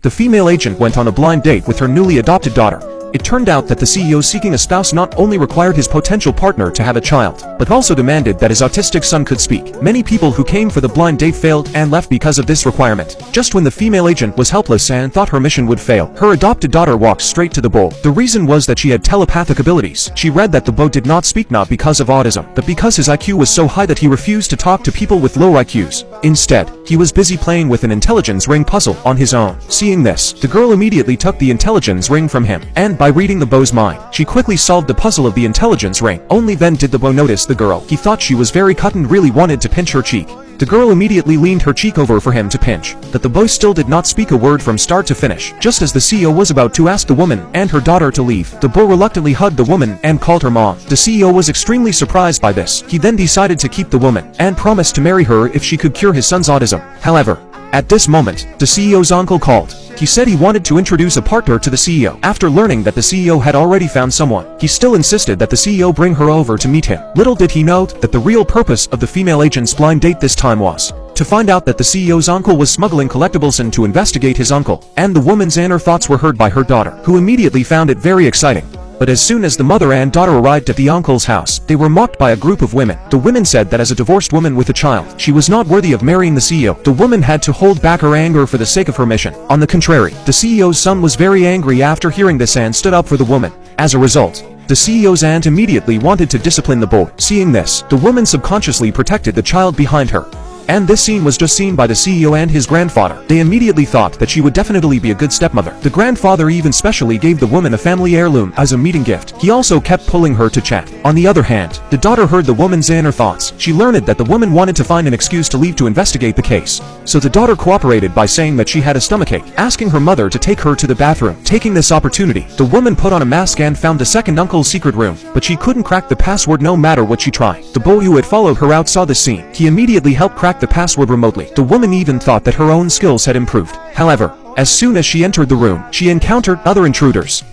the female agent went on a blind date with her newly adopted daughter. It turned out that the CEO seeking a spouse not only required his potential partner to have a child, but also demanded that his autistic son could speak. Many people who came for the blind date failed and left because of this requirement. Just when the female agent was helpless and thought her mission would fail, her adopted daughter walked straight to the bowl. The reason was that she had telepathic abilities. She read that the boy did not speak not because of autism, but because his IQ was so high that he refused to talk to people with low IQs. Instead, he was busy playing with an intelligence ring puzzle on his own. Seeing this, the girl immediately took the intelligence ring from him, and by reading the boy's mind, she quickly solved the puzzle of the intelligence ring. Only then did the boy notice the girl. He thought she was very cut and really wanted to pinch her cheek. The girl immediately leaned her cheek over for him to pinch, but the boy still did not speak a word from start to finish. Just as the CEO was about to ask the woman and her daughter to leave, the boy reluctantly hugged the woman and called her mom. The CEO was extremely surprised by this. He then decided to keep the woman and promised to marry her if she could cure his son's autism. However, at this moment, the CEO's uncle called. He said he wanted to introduce a partner to the CEO. After learning that the CEO had already found someone, he still insisted that the CEO bring her over to meet him. Little did he know that the real purpose of the female agent's blind date this time was to find out that the CEO's uncle was smuggling collectibles and to investigate his uncle. And the woman's inner thoughts were heard by her daughter, who immediately found it very exciting. But as soon as the mother and daughter arrived at the uncle's house, they were mocked by a group of women. The women said that as a divorced woman with a child, she was not worthy of marrying the CEO. The woman had to hold back her anger for the sake of her mission. On the contrary, the CEO's son was very angry after hearing this and stood up for the woman. As a result, the CEO's aunt immediately wanted to discipline the boy. Seeing this, the woman subconsciously protected the child behind her. And this scene was just seen by the CEO and his grandfather. They immediately thought that she would definitely be a good stepmother. The grandfather even specially gave the woman a family heirloom as a meeting gift. He also kept pulling her to chat. On the other hand, the daughter heard the woman's inner thoughts. She learned that the woman wanted to find an excuse to leave to investigate the case. So the daughter cooperated by saying that she had a stomachache, asking her mother to take her to the bathroom. Taking this opportunity, the woman put on a mask and found the second uncle's secret room, but she couldn't crack the password no matter what she tried. The boy who had followed her out saw this scene. He immediately helped crack the password remotely. The woman even thought that her own skills had improved. However, as soon as she entered the room, she encountered other intruders.